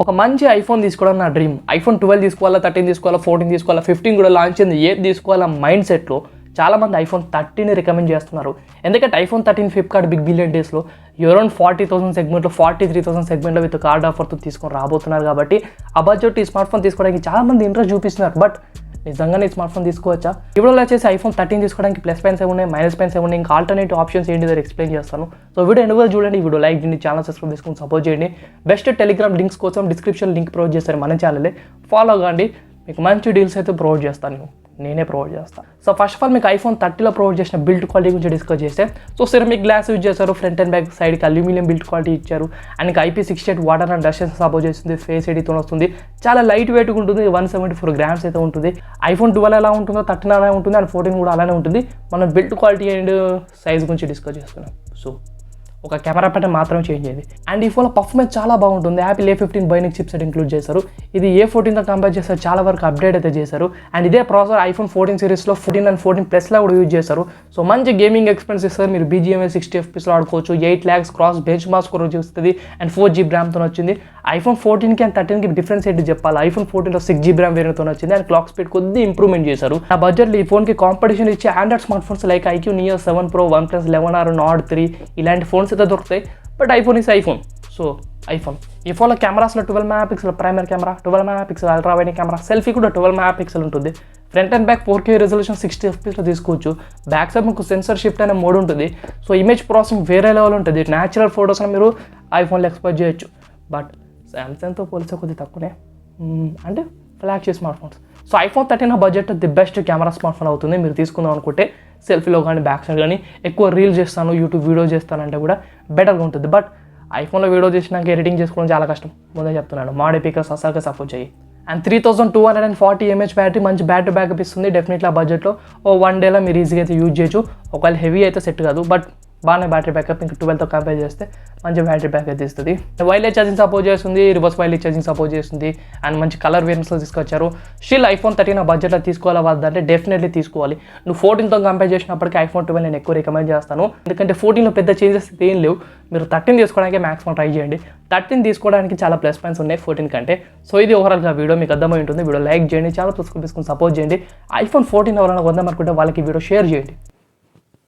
ఒక మంచి ఐఫోన్ తీసుకోవడం నా డ్రీమ్. ఐఫోన్ 12 తీసుకోవాలా, 13 తీసుకోవాలా, 14 తీసుకోవాలా, 15 కూడా లాంచ్ అయింది, ఏది తీసుకోవాలా మైండ్ సెట్లో చాలామంది ఐఫోన్ 30ని రికమెండ్ చేస్తున్నారు. ఎందుకంటే ఐఫోన్ 13 ఫ్లిప్కార్ట్ బిగ్ బిలియన్ డేస్లో అరౌండ్ 40,000 సెగ్మెంట్లో 43,000 సెగ్మెంట్లో విత్ కార్డ్ ఆఫర్తో తీసుకొని రాబోతున్నారు. కాబట్టి ఆ బడ్జెట్ ఈ స్మార్ట్ ఫోన్ తీసుకోవడానికి చాలామంది ఇంట్రెస్ట్ చూపిస్తున్నారు. బట్ నిజంగానే స్మార్ట్ ఫోన్ తీసుకోవచ్చా? ఇప్పుడు వచ్చేసి ఐఫోన్ 13 తీసుకోవడానికి ప్లస్ పాయింట్స్ ఏమున్నాయి, మైనస్ పాయింట్స్ ఏమున్నాయి, ఇంకా ఆల్టర్నేటివ్ ఆప్షన్స్ ఏంటి దగ్గర ఎక్స్ప్లెయిన్ చేస్తాను. సో వీడియో ఎండ్ చూడండి. ఈ వీడియో లైక్ చేయండి, ఛానల్ సబ్స్క్రైబ్ చేసుకుని సపోర్ట్ చేయండి. బెస్ట్ టెలిగ్రామ్ లింక్స్ కోసం డిస్క్రిప్షన్ లింక్ ప్రొవైడ్ చేస్తారు మన ఛానలే, ఫాలో కాండి. మీకు మంచి డీల్స్ అయితే ప్రొవైడ్ చేస్తాను, నేనే ప్రొవైడ్ చేస్తాను. సో ఫస్ట్ ఆఫ్ ఆల్ మీకు ఐఫోన్ 30లో ప్రొవైడ్ చేసిన బిల్డ్ క్వాలిటీ గురించి డిస్కస్ చేస్తే, సో సిరమిక్ గ్లాస్ యూజ్ చేశారు, ఫ్రంట్ అండ్ బ్యాక్ సైడ్కి అల్యూమినియం బిల్డ్ క్వాలిటీ ఇచ్చారు. అండ్ ఇంకా IP68 water and dust support చేస్తుంది, ఫేస్ ఐడీతో వస్తుంది, చాలా లైట్ వెయిట్గా ఉంటుంది, 174 గ్రామ్స్ అయితే ఉంటుంది. ఐఫోన్ 12 ఎలా ఉంటుందో 13 అలానే ఉంటుంది, అండ్ 14 కూడా అలానే ఉంటుంది. మనం బిల్డ్ క్వాలిటీ అండ్ సైజ్ గురించి డిస్కస్ చేస్తున్నాం. సో ఒక కెమెరా ప్యాటర్న్ మాత్రమే చేంజ్ అయ్యింది. అండ్ ఈ ఫోన్లో పర్ఫార్మెన్స్ చాలా బాగుంటుంది. యాపిల్ A15 బైనిక్ చిప్సెట్ ఇంక్లూడ్ చేశారు. ఇది A14తో కంపేర్ చేస్తారు, చాలా వరకు అప్డేట్ అయితే చేశారు. అండ్ ఇదే ప్రాసెసర్ ఐఫోన్ 14 సిరీస్లో 14 అండ్ 14 ప్లస్లో కూడా యూజ్ చేస్తారు. సో మంచి గేమింగ్ ఎక్స్పీరియన్స్ ఇస్తారు. మీరు BGMI 60 FPS ఆడుకోవచ్చు. 8 lakhs క్రాస్ బెంచ్ మార్క్స్ కూడా చూస్తుంది. అండ్ 4GB ర్యామ్తో వచ్చింది. ఐఫోన్ 14కి అండ్ 13కి డిఫరెన్స్ ఏంటి చెప్పాలి. ఐఫోన్ 14లో 6GB ర్యామ్ వేరియంట్తో వచ్చింది. అండ్ క్లాక్ స్పీడ్ కొద్దిగా ఇంప్రూవ్మెంట్ చేశారు. ఆ బడ్జెట్లో ఈ ఫోన్కి కాంపిటీషన్ ఇచ్చే Android smart phones like IQ Neo 7 Pro, OnePlus 11R, Nord 3 ఇలాంటి ఫోన్స్ అయితే దొరుకుతాయి. But iPhone is iPhone. So iPhone ఈ ఫోన్లో కెమెరాస్లో 12 megapixel primary camera, 12 megapixel ultra wide camera, selfie కూడా 12 మెగాపిక్సెల్ ఉంటుంది. Front and back 4K resolution 60 FPSలో తీసుకోవచ్చు. Back side మీకు sensor shift అనే మోడ్ ఉంటుంది. సో ఇమేజ్ ప్రాసెసింగ్ వేరే లెవెల్ ఉంటుంది. న్యాచురల్ ఫొటోస్ని మీరు ఐఫోన్లో ఎక్స్పోర్ట్ చేయొచ్చు. బట్ శాంసంగ్తో పోలిస్తే కొద్దిగా తక్కువనే, అంటే flagship smart phones. So iPhone 13 budget the best camera smart phone అవుతుంది. మీరు తీసుకుందాం అనుకుంటే సెల్ఫీలో కానీ బ్యాక్ సైడ్ కానీ ఎక్కువ రీల్స్ చేస్తాను, యూట్యూబ్ వీడియో చేస్తానంటే కూడా బెటర్గా ఉంటుంది. బట్ ఐఫోన్లో వీడియో చేసినాక ఎడిటింగ్ చేసుకోవడం చాలా కష్టం, ముందే చెప్తున్నాను. మాడే పికర్స్ అసలుగా సపోర్ట్ చేయి. అండ్ 3240 mAh బ్యాటరీ, మంచి బ్యాటరీ బ్యాకప్ ఇస్తుంది. డెఫినెట్లీ ఆ బడ్జెట్లో వన్ డేలో మీరు ఈజీగా అయితే యూజ్ చేయొచ్చు. ఒకవేళ హెవీ అయితే సెట్ కాదు, బట్ బాగానే బ్యాటరీ బ్యాకప్. ఇంకా 12తో కంపేర్ చేస్తే మంచి బ్యాటరీ బ్యాక్ అయితే ఇస్తుంది. వైర్లెస్ ఛార్జింగ్ సపోర్ట్ చేస్తుంది, రివర్స్ వైర్లెస్ ఛార్జింగ్ సపోర్ట్ చేస్తుంది. అండ్ మంచి కలర్ వేరియంట్స్లో తీసుకొచ్చారు. స్టిల్ ఐఫోన్ 13 బడ్జెట్లో తీసుకోవాలా వద్దంటే డెఫినెట్లీ తీసుకోవాలి. నువ్వు 14తో కంపేర్ చేసినప్పటికీ ఐఫోన్ 12 నేను ఎక్కువ రికమెండ్ చేస్తాను. ఎందుకంటే 14లో పెద్ద చేంజెస్ ఏం లేవు. మీరు 13 తీసుకోవడానికి మ్యాక్సిమం ట్రై చేయండి. 13 తీసుకోవడానికి చాలా ప్లస్ పాయింట్స్ ఉన్నాయి 14 కంటే. సో ఇది ఓవరాల్గా వీడియో మీకు అర్థమై ఉంటుంది. వీడియో లైక్ చేయండి, చాలా తీసుకుని సపోర్ట్ చేయండి. ఐఫోన్ 14 ఎవరైనా కొందామనుకుంటే వాళ్ళకి వీడియో షేర్ చేయండి.